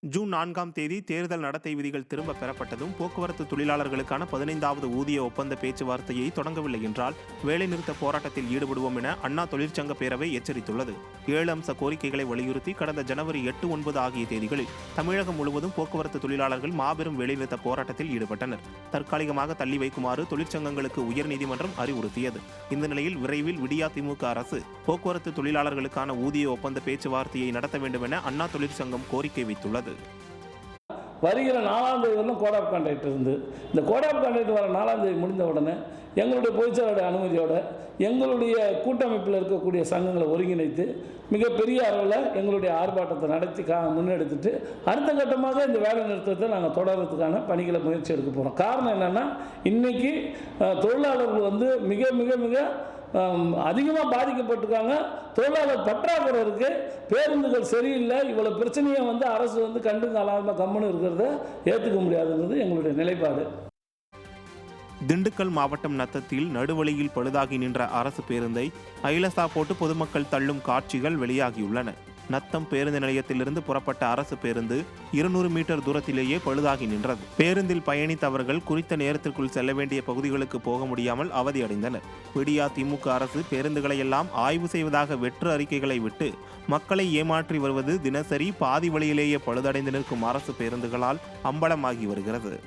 June 4ஆம் தேதி தேர்தல் நடத்தை விதிகள் திரும்ப பெறப்பட்டதும் போக்குவரத்து தொழிலாளர்களுக்கான 15வது ஊதிய ஒப்பந்த பேச்சுவார்த்தையை தொடங்கவில்லை என்றால் வேலைநிறுத்த போராட்டத்தில் ஈடுபடுவோம் என அண்ணா தொழிற்சங்க பேரவை எச்சரித்துள்ளது. 7 அம்ச கோரிக்கைகளை வலியுறுத்தி கடந்த ஜனவரி 8, 9 ஆகிய தேதிகளில் தமிழகம் முழுவதும் போக்குவரத்து தொழிலாளர்கள் மாபெரும் வேலைநிறுத்த போராட்டத்தில் ஈடுபட்டனர். தற்காலிகமாக தள்ளி வைக்குமாறு தொழிற்சங்கங்களுக்கு உயர்நீதிமன்றம் அறிவுறுத்தியது. இந்த நிலையில் விரைவில் விடியா திமுக அரசு போக்குவரத்து தொழிலாளர்களுக்கான ஊதிய ஒப்பந்த பேச்சுவார்த்தையை நடத்த வேண்டும் என அண்ணா தொழிற்சங்கம் கோரிக்கை வைத்துள்ளது. வருகிற 4ஆம் தேதி வரலும் கோட் ஆஃப் கான்ட்ராக்ட் இருந்து இந்த கோட் ஆஃப் கான்ட்ராக்ட் வர 4ஆம் தேதி முடிந்த உடனே எங்களுடைய பொதுச்செயலாளருடைய அனுமதியோடு எங்களுடைய கூட்டமைப்பில் இருக்கக்கூடிய சங்கங்களை ஒருங்கிணைத்து மிகப்பெரிய அளவில் எங்களுடைய ஆர்ப்பாட்டத்தை நடத்தி முன்னெடுத்துட்டு அடுத்த கட்டமாக இந்த வேலை நிறுத்தத்தை நாங்கள் தொடர்றதுக்கான பணிகளை முயற்சி எடுக்க போகிறோம். காரணம் என்னென்னா, இன்றைக்கி தொழிலாளர்கள் மிக மிக மிக அதிகமாக பாதிக்கப்பட்டிருக்காங்க. தொழிலாளர் பற்றாக்குறை இருக்குது, பேருந்துகள் சரியில்லை. இவ்வளோ பிரச்சனையை அரசு கண்டுக்காலாமல் கம்முன்னு இருக்கிறத ஏற்றுக்க முடியாதுங்கிறது எங்களுடைய நிலைப்பாடு. திண்டுக்கல் மாவட்டம் நத்தத்தில் நடுவழியில் பழுதாகி நின்ற அரசு பேருந்தை ஐலசா போட்டு பொதுமக்கள் தள்ளும் காட்சிகள் வெளியாகியுள்ளன. நத்தம் பேருந்து நிலையத்திலிருந்து புறப்பட்ட அரசு பேருந்து 200 மீட்டர் தூரத்திலேயே பழுதாகி நின்றது. பேருந்தில் பயணித்தவர்கள் குறித்த நேரத்திற்குள் செல்ல வேண்டிய பகுதிகளுக்கு போக முடியாமல் அவதியடைந்தனர். விடியா திமுக அரசு பேருந்துகளை எல்லாம் ஆய்வு செய்வதாக வெற்று அறிக்கைகளை விட்டு மக்களை ஏமாற்றி வருவது தினசரி பாதி வழியிலேயே பழுதடைந்து நிற்கும் அரசு பேருந்துகளால் அம்பலமாகி வருகிறது.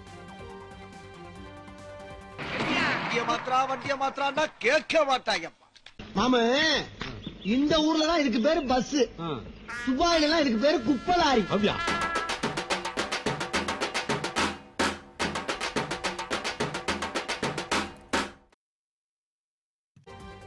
இந்த ஊர்ல தான் இதுக்கு பேரு பஸ், துபாயில எல்லாம் இதுக்கு பேரு குப்பலாரி.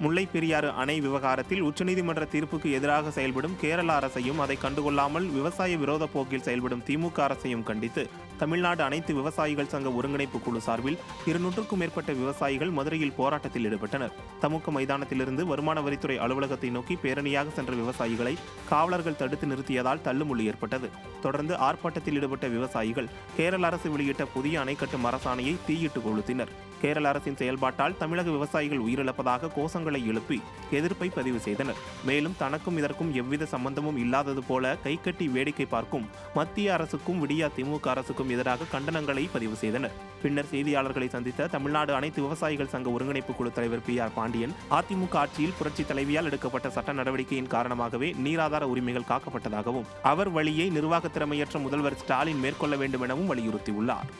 முல்லை பெரியாறு அணை விவகாரத்தில் உச்சநீதிமன்ற தீர்ப்புக்கு எதிராக செயல்படும் கேரள அரசையும் அதை கண்டுகொள்ளாமல் விவசாய விரோத போக்கில் செயல்படும் திமுக அரசையும் கண்டித்து தமிழ்நாடு அனைத்து விவசாயிகள் சங்க ஒருங்கிணைப்பு குழு சார்பில் 200க்கும் மேற்பட்ட விவசாயிகள் மதுரையில் போராட்டத்தில் ஈடுபட்டனர். தமுக மைதானத்திலிருந்து வருமான வரித்துறை அலுவலகத்தை நோக்கி பேரணியாக சென்ற விவசாயிகளை காவலர்கள் தடுத்து நிறுத்தியதால் தள்ளுமுள்ளு ஏற்பட்டது. தொடர்ந்து ஆர்ப்பாட்டத்தில் ஈடுபட்ட விவசாயிகள் கேரள அரசு வெளியிட்ட புதிய அணை கட்டும் அரசாணையை தீயிட்டு கொளுத்தினர். கேரள அரசின் செயல்பாட்டால் தமிழக விவசாயிகள் உயிரிழப்பதாக கோஷங்களை எழுப்பி எதிர்ப்பை பதிவு செய்தனர். மேலும் தனக்கும் இதற்கும் எவ்வித சம்பந்தமும் இல்லாதது போல கைகட்டி வேடிக்கை பார்க்கும் மத்திய அரசுக்கும் விடியா திமுக அரசுக்கும் எதிராக கண்டனங்களை பதிவு செய்தனர். பின்னர் செய்தியாளர்களை சந்தித்த தமிழ்நாடு அனைத்து விவசாயிகள் சங்க ஒருங்கிணைப்பு குழு தலைவர் PR பாண்டியன், அதிமுக ஆட்சியில் புரட்சி தலைவியால் எடுக்கப்பட்ட சட்ட நடவடிக்கையின் காரணமாகவே நீராதார உரிமைகள் காக்கப்பட்டதாகவும் அவர் வழியை நிர்வாக திறமையற்ற முதல்வர் ஸ்டாலின் மேற்கொள்ள வேண்டும் எனவும் வலியுறுத்தியுள்ளார்.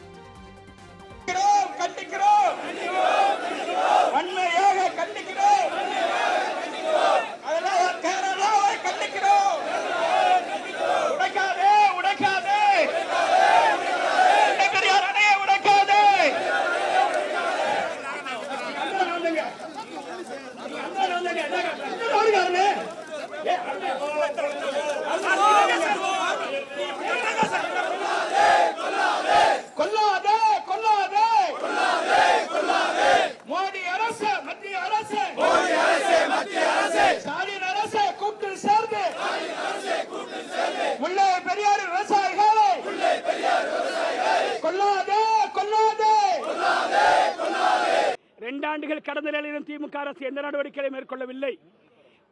ஆண்டுகள் கடந்த நிலையிலும் திமுக அரசு எந்த நடவடிக்கைகளை மேற்கொள்ளவில்லை.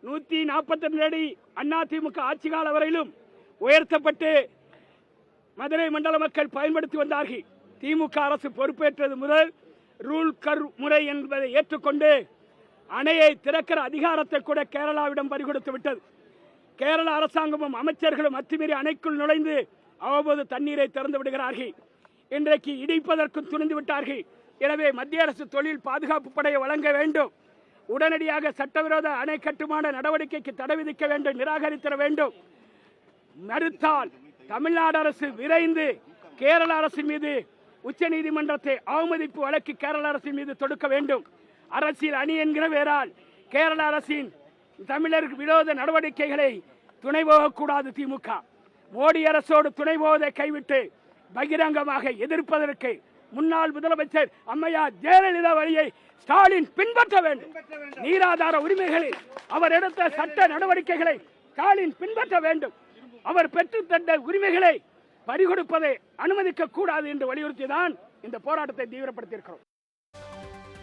142 அடி அண்ணா திமுக ஆட்சி கால வரையிலும் உயர்த்தப்பட்டு மதுரை மண்டல மக்கள் பயன்படுத்தி வந்தார்கள். திமுக அரசு பொறுப்பேற்றது முதல் ரூல் கர்வ் முறை என்பதை ஏற்றுக்கொண்டு அணையை திறக்கிற அதிகாரத்தை கூட கேரளாவிடம் பறிகொடுத்து விட்டது. கேரள அரசாங்கமும் அமைச்சர்களும் அத்துமீறி அணைக்குள் நுழைந்து அவ்வப்போது தண்ணீரை திறந்து விடுகிறார்கள். இன்றைக்கு இடிப்பதற்கும் துணிந்து விட்டார்கள். எனவே மத்திய அரசு தொழில் பாதுகாப்பு படையை வழங்க வேண்டும். உடனடியாக சட்டவிரோத அணை கட்டுமான நடவடிக்கைக்கு தடை விதிக்க வேண்டும், நிராகரித்திட வேண்டும். மறுத்தால் தமிழ்நாடு அரசு விரைந்து கேரள அரசின் மீது உச்சநீதிமன்றத்தை அவமதிப்பு வழக்கு கேரள அரசின் மீது தொடுக்க வேண்டும். அரசியல் அணி என்கிற வேறால் கேரள அரசின் தமிழர் விரோத நடவடிக்கைகளை துணை போகக்கூடாது. திமுக மோடி அரசோடு துணை போவதை கைவிட்டு பகிரங்கமாக எதிர்ப்பதற்கு முன்னாள் முதலமைச்சர் அம்மையார் ஜெயலலிதா வழியை ஸ்டாலின் பின்பற்ற வேண்டும். நீராதார உரிமைகளில் அவர் எடுத்த சட்ட நடவடிக்கைகளை ஸ்டாலின் பின்பற்ற வேண்டும். அவர் பெற்றுத்தந்த உரிமைகளை பறிகொடுப்பதை அனுமதிக்க கூடாது என்று வலியுறுத்திதான் இந்த போராட்டத்தை தீவிரப்படுத்தியிருக்கிறோம்.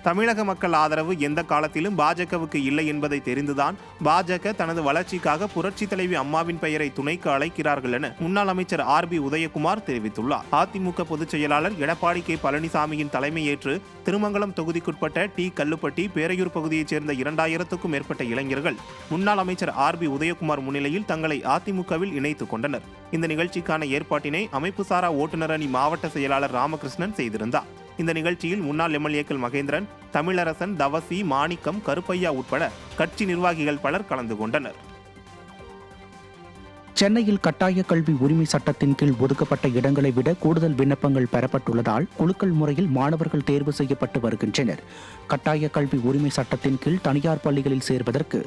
தமிழக மக்கள் ஆதரவு எந்த காலத்திலும் பாஜகவுக்கு இல்லை என்பதை தெரிந்துதான் பாஜக தனது வளர்ச்சிக்காக புரட்சி தலைவி அம்மாவின் பெயரை துணைக்கு அழைக்கிறார்கள் என முன்னாள் அமைச்சர் RB உதயகுமார் தெரிவித்துள்ளார். அதிமுக பொதுச் செயலாளர் எடப்பாடி K பழனிசாமியின் தலைமையேற்று திருமங்கலம் தொகுதிக்குட்பட்ட டி. கல்லுப்பட்டி, பேரையூர் பகுதியைச் சேர்ந்த 2000க்கும் மேற்பட்ட இளைஞர்கள் முன்னாள் அமைச்சர் RB உதயகுமார் முன்னிலையில் தங்களை அதிமுகவில் இணைத்துக் கொண்டனர். இந்த நிகழ்ச்சிக்கான ஏற்பாட்டினை அமைப்பு சாரா ஓட்டுநர் அணி மாவட்ட செயலாளர் ராமகிருஷ்ணன் செய்திருந்தார். இந்த நிகழ்ச்சியில் முன்னாள் எம்எல்ஏக்கள் மகேந்திரன், தமிழரசன், தவசி, மாணிக்கம், கருப்பையா உட்பட கட்சி நிர்வாகிகள் பலர் கலந்து கொண்டனர். சென்னையில் கட்டாய கல்வி உரிமை சட்டத்தின் கீழ் ஒதுக்கப்பட்ட இடங்களை விட கூடுதல் விண்ணப்பங்கள் பெறப்பட்டுள்ளதால் குலுக்கல் முறையில் மாணவர்கள் தேர்வு செய்யப்பட்டு வருகின்றனர். கட்டாய கல்வி உரிமை சட்டத்தின் கீழ் தனியார் பள்ளிகளில் சேர்வதற்கு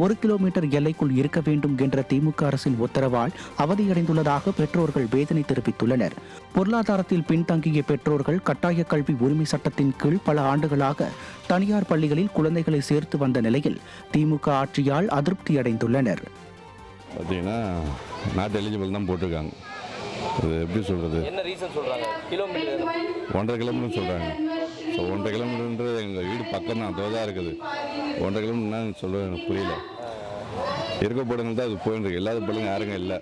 1 கிலோமீட்டர் எல்லைக்குள் இருக்க வேண்டும் என்ற திமுக அரசின் உத்தரவால் அவதியடைந்துள்ளதாக பெற்றோர்கள் வேதனை தெரிவித்துள்ளனர். பொருளாதாரத்தில் பின்தங்கிய பெற்றோர்கள் கட்டாய கல்வி உரிமை சட்டத்தின் கீழ் பல ஆண்டுகளாக தனியார் பள்ளிகளில் குழந்தைகளை சேர்த்து வந்த நிலையில் திமுக ஆட்சியால் அதிருப்தியடைந்துள்ளனர். பார்த்தீங்கன்னா நாட் எலிஜிபிள் தான் போட்டிருக்காங்க. அது எப்படி சொல்கிறது, என்ன ரீசன் சொல்கிறாங்க? கிலோமீட்டர் 1.5 கிலோமீட்டர் சொல்கிறாங்க. ஸோ 1.5 கிலோமீட்டர்ன்றது எங்கள் வீடு பக்கம் தான், அதோ தான் இருக்குது. 1.5 கிலோமீட்டர்னா சொல்ல எனக்கு புரியல. இருக்க போடுங்க தான் அது போயிருக்கு, இல்லாத போடுங்க யாருங்க இல்லை.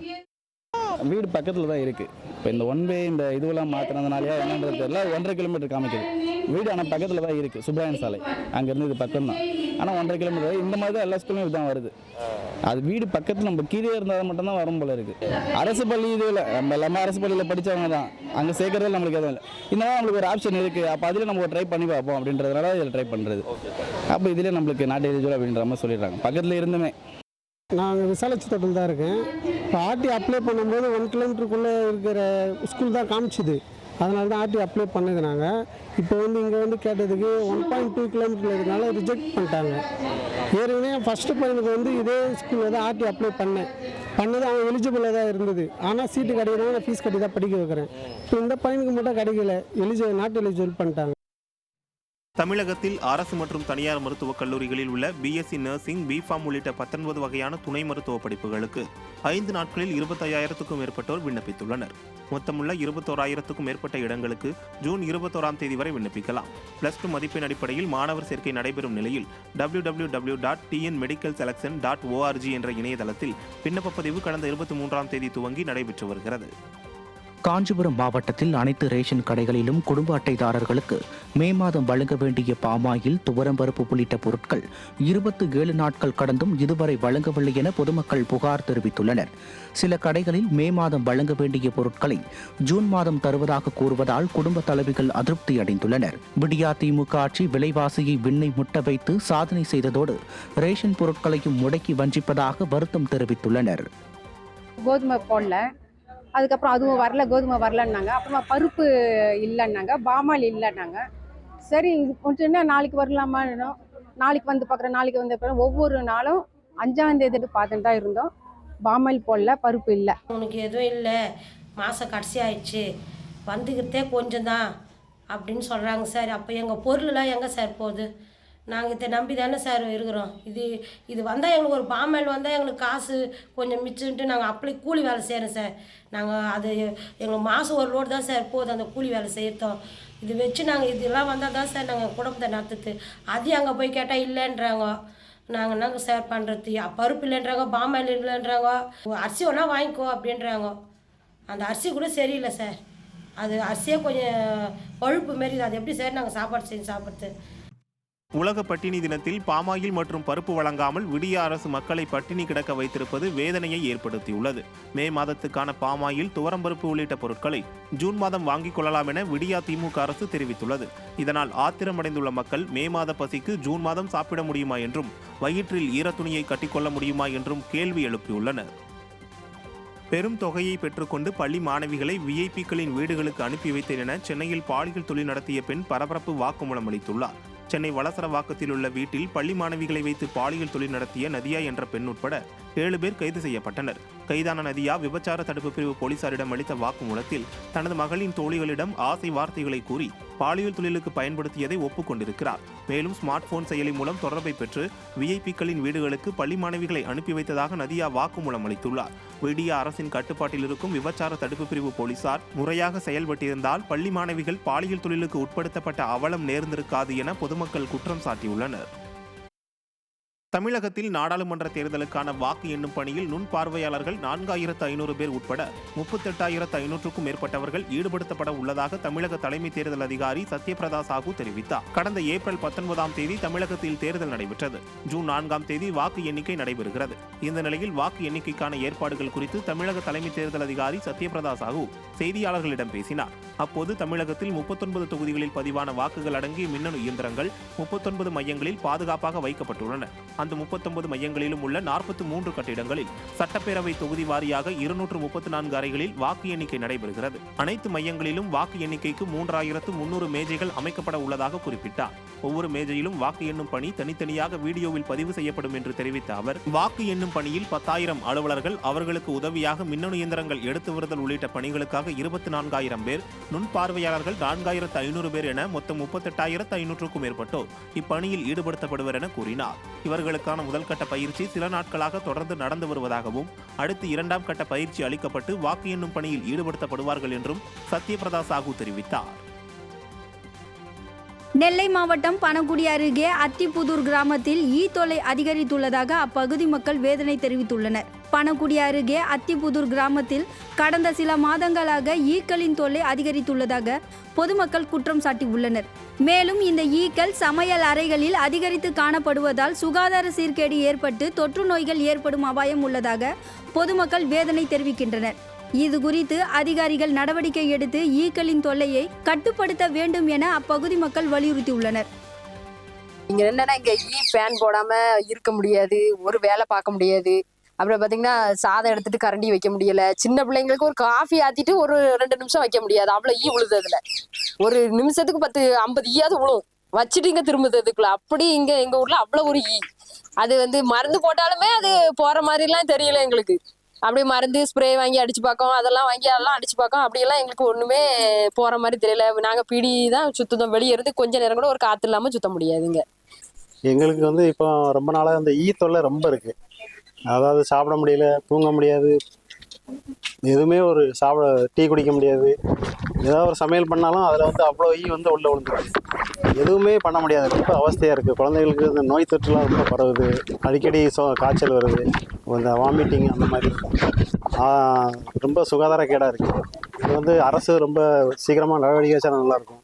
வீடு பக்கத்தில் தான் இருக்குது. இப்போ இந்த ஒன்வே இந்த இதுவெல்லாம் மாற்றினதுனாலே என்னன்றது தெரியல. 1.5 கிலோமீட்டர் காமிக்குது வீடு, ஆனால் பக்கத்தில் தான் இருக்குது. சுப்ராயன் சாலை அங்கேருந்து இது பக்கம் தான், ஆனால் 1.5 கிலோமீட்டர். இந்த மாதிரி தான் எல்லா ஸ்கூலும் இதுதான் வருது. அது வீடு பக்கத்தில் நம்ம கீழே இருந்தால் மட்டும்தான் வரும் போல இருக்குது. அரசு பள்ளி இதுவில் நம்ம எல்லாமே அரசு பள்ளியில் படித்தவங்க தான், அங்கே சேர்க்கறதுல நம்மளுக்கு எதுவும் இல்லை. இந்த மாதிரி நம்மளுக்கு ஒரு ஆப்ஷன் இருக்குது. அப்போ அதில் நம்ம ட்ரை பண்ணி பார்ப்போம் அப்படின்றதுனால இதில் ட்ரை பண்ணுறது. அப்போ இதில் நம்மளுக்கு நாட் எலிஜிபிள் அப்படின்ற மாதிரி சொல்லிடுறாங்க. பக்கத்தில் இருந்துமே நாங்கள் விசாலாட்சி தோட்டம் தான் இருக்கேன். இப்போ ஆர்டி அப்ளை பண்ணும்போது 1 கிலோமீட்டருக்குள்ளே இருக்கிற ஸ்கூல் தான் காமிச்சுது. அதனால தான் ஆர்டி அப்ளை பண்ணது. நாங்கள் இப்போ இங்கே கேட்டதுக்கு 1.2 கிலோமீட்டர் இருக்கிறதுனால ரிஜெக்ட் பண்ணிட்டாங்க. ஏற்கனவே ஃபஸ்ட்டு பையனுக்கு இதே ஸ்கூலில் தான் ஆர்டி அப்ளை பண்ணது அவன் எலிஜிபிளாக தான் இருந்தது. ஆனால் சீட்டு கிடைக்கிறதுனால நான் ஃபீஸ் கட்டி தான் படிக்க வைக்கிறேன். இப்போ இந்த பையனுக்கு மட்டும் கிடைக்கல, நாட் எலிஜிபிள் பண்ணிட்டாங்க. தமிழகத்தில் அரசு மற்றும் தனியார் மருத்துவக் கல்லூரிகளில் உள்ள BSc நர்சிங், B.Pharm உள்ளிட்ட 19 வகையான துணை மருத்துவ படிப்புகளுக்கு 5 நாட்களில் 25,000க்கும் மேற்பட்டோர் விண்ணப்பித்துள்ளனர். மொத்தமுள்ள 21,000க்கும் மேற்பட்ட இடங்களுக்கு ஜூன் 21ஆம் தேதி வரை விண்ணப்பிக்கலாம். +2 மதிப்பெண் அடிப்படையில் மாணவர் சேர்க்கை நடைபெறும் நிலையில் www.tnmedicalselection.org என்ற இணையதளத்தில் விண்ணப்ப பதிவு கடந்த 23ஆம் தேதி துவங்கி நடைபெற்று வருகிறது. காஞ்சிபுரம் மாவட்டத்தில் அனைத்து ரேஷன் கடைகளிலும் குடும்ப அட்டைதாரர்களுக்கு மே மாதம் வழங்க வேண்டிய பாமாயில், துவரம்பருப்பு உள்ளிட்ட பொருட்கள் 27 நாட்கள் கடந்தும் இதுவரை வழங்கவில்லை என பொதுமக்கள் புகார் தெரிவித்துள்ளனர். சில கடைகளில் மே மாதம் வழங்க வேண்டிய பொருட்களை ஜூன் மாதம் தருவதாக கூறுவதால் குடும்ப தலைவிகள் அதிருப்தி அடைந்துள்ளனர். விடியா திமுக ஆட்சி விலைவாசியை விண்ணை முட்ட வைத்து சாதனை செய்ததோடு ரேஷன் பொருட்களையும் முடக்கி வஞ்சிப்பதாக வருத்தம் தெரிவித்துள்ளனர். கோதுமை போடல, அதுக்கப்புறம் அதுவும் வரல, கோதுமை வரலன்னாங்க. அப்புறமா பருப்பு இல்லைன்னாங்க, பாமாயில் இல்லைன்னாங்க. சரி கொஞ்சம் என்ன நாளைக்கு வரலாமா, நாளைக்கு வந்து பார்க்குறேன், நாளைக்கு வந்து பார்க்குறேன். ஒவ்வொரு நாளும் 5ஆம் தேதி பார்த்துட்டு தான் இருந்தோம். பாமாயில் போடல, பருப்பு இல்லை. உனக்கு எதுவும் இல்லை, மாதம் கடைசி ஆயிடுச்சு, வந்துக்கிறதே கொஞ்சம் தான் அப்படின்னு சொல்கிறாங்க சார். அப்போ எங்கள் பொருளெலாம் எங்கே சார் போகுது? நாங்கள் இதை நம்பி தானே சார் இருக்கிறோம். இது வந்தால் எங்களுக்கு ஒரு பாமாயில் வந்தால் எங்களுக்கு காசு கொஞ்சம் மிச்சம்ட்டு நாங்கள் அப்படி கூலி வேலை செய்கிறோம் சார். நாங்கள் அது எங்களுக்கு மாதம் ஒரு லோடு தான் சார் போகுது அந்த கூலி வேலை செய்யறோம். இது வச்சு நாங்கள் இதெல்லாம் வந்தால் தான் சார் நாங்கள் குடும்பத்தை நடத்துது. அதையும் அங்கே போய் கேட்டால் இல்லைன்றாங்க. நாங்கள் என்னங்க சார் பண்ணுறது? பருப்பு இல்லைன்றாங்க, பாமாயில் இல்லைன்றாங்க. அரிசி ஒன்றா வாங்கிக்கோ அப்படின்றாங்க. அந்த அரிசி கூட சரியில்லை சார். அது அரிசியே கொஞ்சம் பழுப்பு மாரி, அது எப்படி சார் நாங்கள் சாப்பாடு செஞ்சு சாப்பிட்றது? உலக பட்டினி தினத்தில் பாமாயில் மற்றும் பருப்பு வழங்காமல் விடிய அரசு மக்களை பட்டினி கிடக்க வைத்திருப்பது வேதனையை ஏற்படுத்தியுள்ளது. மே மாதத்துக்கான பாமாயில், துவரம்பருப்பு உள்ளிட்ட பொருட்களை ஜூன் மாதம் வாங்கிக் கொள்ளலாம் என விடியா திமுக அரசு தெரிவித்துள்ளது. இதனால் ஆத்திரமடைந்துள்ள மக்கள் மே மாத பசிக்கு ஜூன் மாதம் சாப்பிட முடியுமா என்றும், வயிற்றில் ஈரத்துணியை கட்டிக்கொள்ள முடியுமா என்றும் கேள்வி எழுப்பியுள்ளனர். பெரும் தொகையை பெற்றுக்கொண்டு பள்ளி மாணவிகளை VIP-க்களின் வீடுகளுக்கு அனுப்பி வைத்தேன் என சென்னையில் பாலியல் தொழில் நடத்திய பெண் பரபரப்பு வாக்குமூலம் அளித்துள்ளார். சென்னை வளசரவாக்கத்தில் உள்ள வீட்டில் பள்ளி மாணவிகளை வைத்து பாலியல் தொழில் நடத்திய நதியா என்ற பெண் உட்பட 7 பேர் கைது செய்யப்பட்டனர். கைதான நதியா விபச்சார தடுப்பு பிரிவு போலீசாரிடம் அளித்த வாக்குமூலத்தில் தனது மகளின் தோழிகளிடம் ஆசை வார்த்தைகளை கூறி பாலியல் தொழிலுக்கு பயன்படுத்தியதை ஒப்புக்கொண்டிருக்கிறார். மேலும் ஸ்மார்ட் போன் செயலி மூலம் தொடர்பை பெற்று விஐபிக்களின் வீடுகளுக்கு பள்ளி மாணவிகளை அனுப்பி வைத்ததாக நதியா வாக்குமூலம் அளித்துள்ளார். விடிய அரசின் கட்டுப்பாட்டில் இருக்கும் விபச்சார தடுப்பு பிரிவு போலீசார் முறையாக செயல்பட்டிருந்தால் பள்ளி மாணவிகள் பாலியல் தொழிலுக்கு உட்படுத்தப்பட்ட அவலம் நேர்ந்திருக்காது என பொதுமக்கள் குற்றம் சாட்டியுள்ளனர். தமிழகத்தில் நாடாளுமன்ற தேர்தலுக்கான வாக்கு எண்ணும் பணியில் நுண்பார்வையாளர்கள் 4500 பேர் உட்பட 38,500க்கும் மேற்பட்டவர்கள் ஈடுபடுத்தப்பட உள்ளதாக தமிழக தலைமை தேர்தல் அதிகாரி சத்யபிரதா சாஹூ தெரிவித்தார். கடந்த ஏப்ரல் 19ஆம் தேதி தமிழகத்தில் தேர்தல் நடைபெற்றது. ஜூன் 4ஆம் தேதி வாக்கு எண்ணிக்கை நடைபெறுகிறது. இந்த நிலையில் வாக்கு எண்ணிக்கைக்கான ஏற்பாடுகள் குறித்து தமிழக தலைமை தேர்தல் அதிகாரி சத்யபிரதா சாஹூ செய்தியாளர்களிடம் பேசினார். அப்போது தமிழகத்தில் 39 தொகுதிகளில் பதிவான வாக்குகள் அடங்கிய மின்னணு இயந்திரங்கள் 39 மையங்களில் பாதுகாப்பாக வைக்கப்பட்டுள்ளன. அந்த 39 மையங்களிலும் உள்ள 43 கட்டிடங்களில் சட்டப்பேரவை தொகுதி வாரியாக 234 அறைகளில் வாக்கு எண்ணிக்கை நடைபெறுகிறது. அனைத்து மையங்களிலும் வாக்கு எண்ணிக்கைக்கு 3300 மேஜைகள் அமைக்கப்பட உள்ளதாக குறிப்பிட்டார். ஒவ்வொரு மேஜையிலும் வாக்கு எண்ணும் பணி தனித்தனியாக வீடியோவில் பதிவு செய்யப்படும் என்று தெரிவித்த அவர், வாக்கு எண்ணும் பணியில் 10,000 அலுவலர்கள், அவர்களுக்கு உதவியாக மின்னணு இயந்திரங்கள் எடுத்து வருதல் உள்ளிட்ட பணிகளுக்காக 24,000 பேர், நுண்பார்வையாளர்கள் 4,500 பேர் என மொத்தம் 38,500க்கும் மேற்பட்டோர் இப்பணியில் ஈடுபடுத்தப்படுவர் என கூறினார். இவர்களுக்கான முதல்கட்ட பயிற்சி சில நாட்களாக தொடர்ந்து நடந்து வருவதாகவும் அடுத்து 2ஆம் கட்ட பயிற்சி அளிக்கப்பட்டு வாக்கு எண்ணும் பணியில் ஈடுபடுத்தப்படுவார்கள் என்றும் சத்யபிரதா சாஹூ தெரிவித்தார். நெல்லை மாவட்டம் பனகுடி அருகே அத்திப்புதூர் கிராமத்தில் ஈ தொல்லை அதிகரித்துள்ளதாக அப்பகுதி மக்கள் வேதனை தெரிவித்துள்ளனர். பனகுடி அருகே அத்திப்புதூர் கிராமத்தில் கடந்த சில மாதங்களாக ஈக்களின் தொல்லை அதிகரித்துள்ளதாக பொதுமக்கள் குற்றம் சாட்டியுள்ளனர். மேலும் இந்த ஈக்கள் சமையல் அறைகளில் அதிகரித்து காணப்படுவதால் சுகாதார சீர்கேடு ஏற்பட்டு தொற்று நோய்கள் ஏற்படும் அபாயம் உள்ளதாக பொதுமக்கள் வேதனை தெரிவிக்கின்றனர். இது குறித்து அதிகாரிகள் நடவடிக்கை எடுத்து ஈக்களின் தொல்லையை கட்டுப்படுத்த வேண்டும் என அப்பகுதி மக்கள் வலியுறுத்தியுள்ளனர். இங்க என்னன்னா இங்க ஃபேன் போடாம இருக்க முடியாது, ஒரு வேலை பார்க்க முடியாது. அப்புறம் பாத்தீங்கன்னா சாதம் எடுத்துட்டு கரண்டி வைக்க முடியல. சின்ன பிள்ளைங்களுக்கு ஒரு காஃபி ஆத்திட்டு ஒரு 2 நிமிஷம் வைக்க முடியாது, அவ்வளவு ஈ விழுது. அதுல ஒரு நிமிஷத்துக்கு 10-50 ஈயாவது விழும், வச்சுட்டு இங்க திரும்புறதுக்குள்ள. அப்படி இங்க எங்க ஊர்ல அவ்வளவு ஒரு ஈ. அது மருந்து போட்டாலுமே அது போற மாதிரி எல்லாம் தெரியல எங்களுக்கு. அப்படி மருந்து ஸ்ப்ரே வாங்கி அடிச்சு பார்க்கோம், அதெல்லாம் அடிச்சு பார்க்கோம். அப்படியெல்லாம் எங்களுக்கு ஒண்ணுமே போற மாதிரி தெரியல. நாங்க பிடி தான் சுத்தம், வெளியே இருந்து கொஞ்ச நேரம் கூட ஒரு காத்து இல்லாம சுத்த முடியாதுங்க. எங்களுக்கு இப்போ ரொம்ப நாளாக அந்த ஈ தொல்லை ரொம்ப இருக்கு. அதாவது சாப்பிட முடியல, தூங்க முடியாது, எதுவுமே ஒரு டீ குடிக்க முடியாது. ஏதாவது ஒரு சமையல் பண்ணாலும் அதில் அவ்வளோ ஈ உள்ள விழுந்துருக்கு. எதுவுமே பண்ண முடியாது, ரொம்ப அவஸ்தையாக இருக்குது. குழந்தைகளுக்கு இந்த நோய் தொற்றுலாம் ரொம்ப பரவுது, அடிக்கடி காய்ச்சல் வருது, இந்த வாமிட்டிங் அந்த மாதிரி ரொம்ப சுகாதார கேடாக இருக்குது. இது அரசு ரொம்ப சீக்கிரமாக நடவடிக்கை வச்சா நல்லாயிருக்கும்.